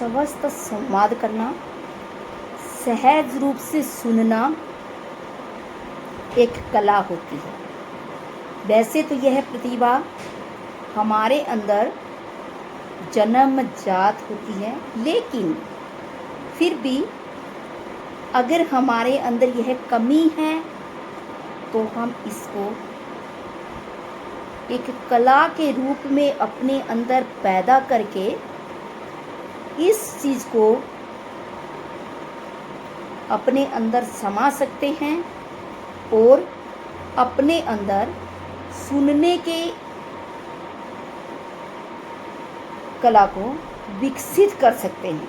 स्वस्थ संवाद करना, सहज रूप से सुनना एक कला होती है। वैसे तो यह प्रतिभा हमारे अंदर जन्मजात होती है, लेकिन फिर भी अगर हमारे अंदर यह कमी है तो हम इसको एक कला के रूप में अपने अंदर पैदा करके इस चीज़ को अपने अंदर समा सकते हैं और अपने अंदर सुनने के कला को विकसित कर सकते हैं।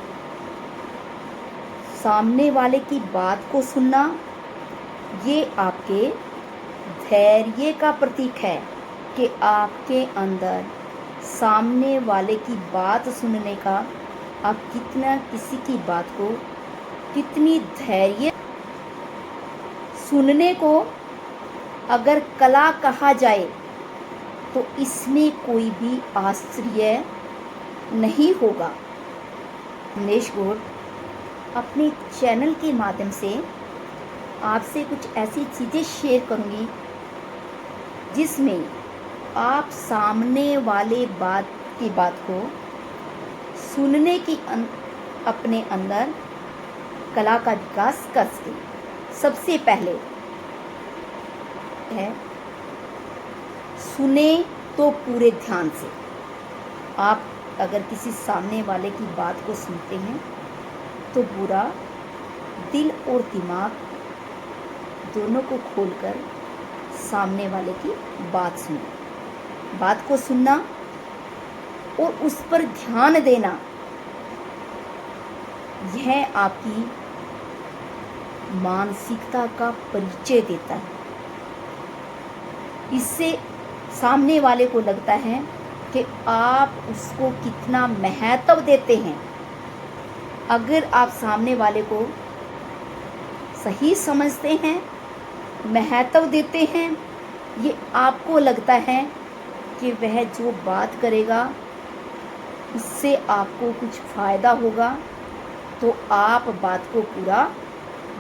सामने वाले की बात को सुनना ये आपके धैर्य का प्रतीक है कि आपके अंदर सामने वाले की बात सुनने का आप कितना किसी की बात को कितनी धैर्य। सुनने को अगर कला कहा जाए तो इसमें कोई भी आश्चर्य नहीं होगा। संदेश बोर्ड अपने चैनल के माध्यम से आपसे कुछ ऐसी चीज़ें शेयर करूंगी जिसमें आप सामने वाले की बात को सुनने की अपने अंदर कला का विकास कर सकें। सबसे पहले है सुने तो पूरे ध्यान से। आप अगर किसी सामने वाले की बात को सुनते हैं तो पूरा दिल और दिमाग दोनों को खोलकर सामने वाले की बात सुने। बात को सुनना और उस पर ध्यान देना यह आपकी मानसिकता का परिचय देता है। इससे सामने वाले को लगता है कि आप उसको कितना महत्व देते हैं। अगर आप सामने वाले को सही समझते हैं, महत्व देते हैं, ये आपको लगता है कि वह जो बात करेगा उससे आपको कुछ फ़ायदा होगा, तो आप बात को पूरा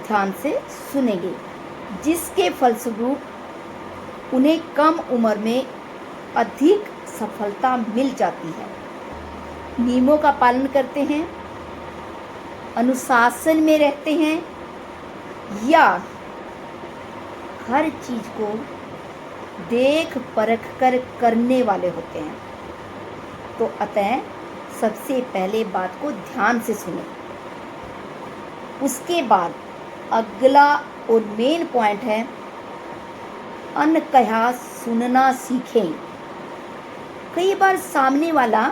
ध्यान से सुनेंगे, जिसके फलस्वरूप उन्हें कम उम्र में अधिक सफलता मिल जाती है। नियमों का पालन करते हैं, अनुशासन में रहते हैं या हर चीज़ को देख परख कर करने वाले होते हैं, तो अतः सबसे पहले बात को ध्यान से सुनें। उसके बाद अगला और मेन पॉइंट है अनकहा सुनना सीखें। कई बार सामने वाला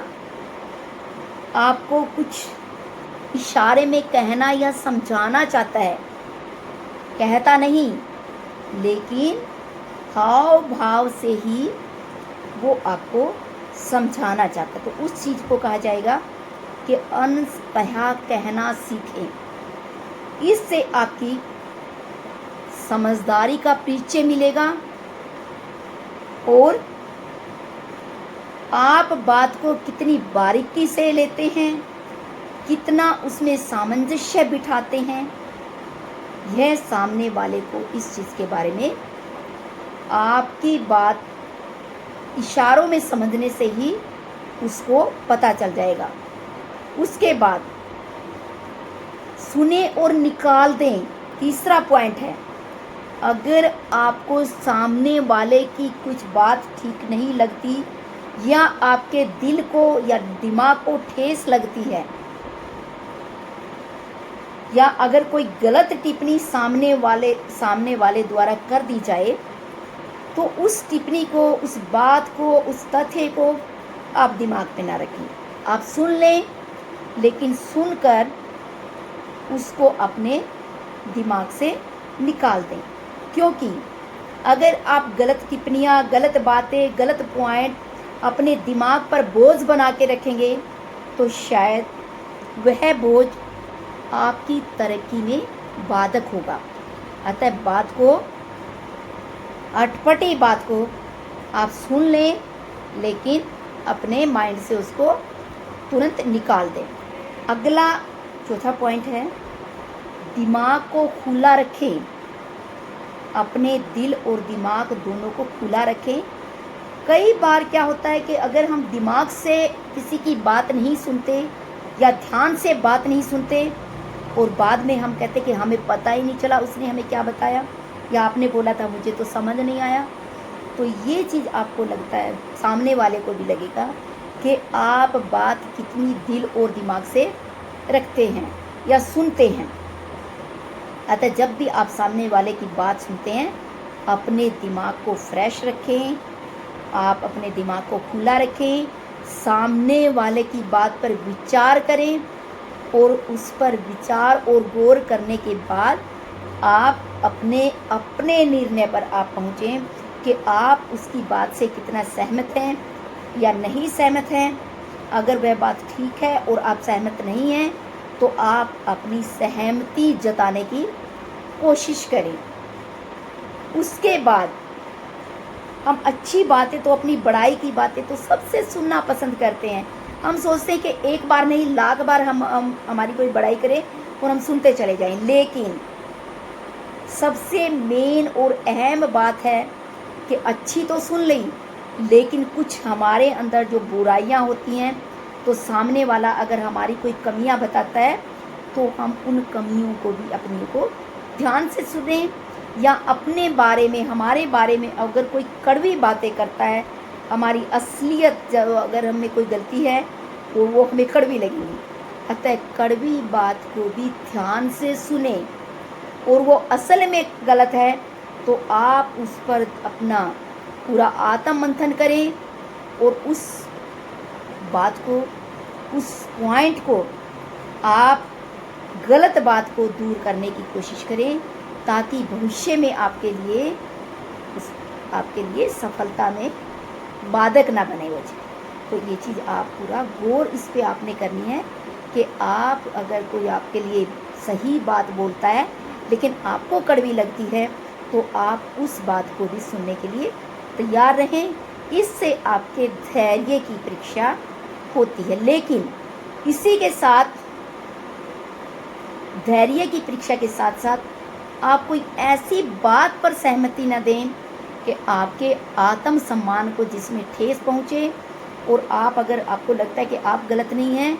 आपको कुछ इशारे में कहना या समझाना चाहता है, कहता नहीं, लेकिन हाव भाव से ही वो आपको समझाना चाहता है, तो उस चीज़ को कहा जाएगा कि अनकहा कहना सीखें। इससे आपकी समझदारी का परिचय मिलेगा और आप बात को कितनी बारीकी से लेते हैं, कितना उसमें सामंजस्य बिठाते हैं, यह सामने वाले को इस चीज़ के बारे में आपकी बात इशारों में समझने से ही उसको पता चल जाएगा। उसके बाद सुने और निकाल दें, तीसरा पॉइंट है। अगर आपको सामने वाले की कुछ बात ठीक नहीं लगती या आपके दिल को या दिमाग को ठेस लगती है, या अगर कोई गलत टिप्पणी सामने वाले द्वारा कर दी जाए, तो उस टिप्पणी को, उस बात को, उस तथ्य को आप दिमाग में ना रखें। आप सुन लें, लेकिन सुनकर उसको अपने दिमाग से निकाल दें, क्योंकि अगर आप गलत टिप्पणियाँ, गलत बातें, गलत पॉइंट अपने दिमाग पर बोझ बना के रखेंगे तो शायद वह बोझ आपकी तरक्की में बाधक होगा। अतः बात को, अटपटी बात को आप सुन लें, लेकिन अपने माइंड से उसको तुरंत निकाल दें। अगला चौथा पॉइंट है, दिमाग को खुला रखें। अपने दिल और दिमाग दोनों को खुला रखें। कई बार क्या होता है कि अगर हम दिमाग से किसी की बात नहीं सुनते या ध्यान से बात नहीं सुनते और बाद में हम कहते कि हमें पता ही नहीं चला उसने हमें क्या बताया, या आपने बोला था मुझे तो समझ नहीं आया, तो ये चीज़ आपको लगता है, सामने वाले को भी लगेगा कि आप बात कितनी दिल और दिमाग से रखते हैं या सुनते हैं। अतः जब भी आप सामने वाले की बात सुनते हैं, अपने दिमाग को फ्रेश रखें, आप अपने दिमाग को खुला रखें, सामने वाले की बात पर विचार करें और उस पर विचार और गौर करने के बाद आप अपने निर्णय पर आप पहुँचें कि आप उसकी बात से कितना सहमत हैं या नहीं सहमत हैं। अगर वह बात ठीक है और आप सहमत नहीं हैं तो आप अपनी सहमति जताने की कोशिश करें। उसके बाद हम अच्छी बातें तो, अपनी बड़ाई की बातें तो सबसे सुनना पसंद करते हैं। हम सोचते हैं कि एक बार नहीं लाख बार हम हमारी कोई बड़ाई करे और हम सुनते चले जाएं, लेकिन सबसे मेन और अहम बात है कि अच्छी तो सुन ली, लेकिन कुछ हमारे अंदर जो बुराइयां होती हैं, तो सामने वाला अगर हमारी कोई कमियां बताता है तो हम उन कमियों को भी अपने को ध्यान से सुनें, या अपने बारे में, हमारे बारे में अगर कोई कड़वी बातें करता है, हमारी असलियत अगर हमें कोई गलती है तो वो हमें कड़वी लगेगी। अतः कड़वी बात को भी ध्यान से सुने और वो असल में गलत है तो आप उस पर अपना पूरा आत्म मंथन करें और उस बात को, उस पॉइंट को, आप गलत बात को दूर करने की कोशिश करें, ताकि भविष्य में आपके लिए सफलता में बाधक ना बने वो चीज़। तो ये चीज़ आप पूरा गौर इस पे आपने करनी है कि आप अगर कोई आपके लिए सही बात बोलता है लेकिन आपको कड़वी लगती है तो आप उस बात को भी सुनने के लिए तैयार रहें। इससे आपके धैर्य की परीक्षा होती है, लेकिन इसी के साथ, धैर्य की परीक्षा के साथ साथ आप कोई ऐसी बात पर सहमति न दें कि आपके आत्मसम्मान को जिसमें ठेस पहुँचे, और आप, अगर आपको लगता है कि आप गलत नहीं हैं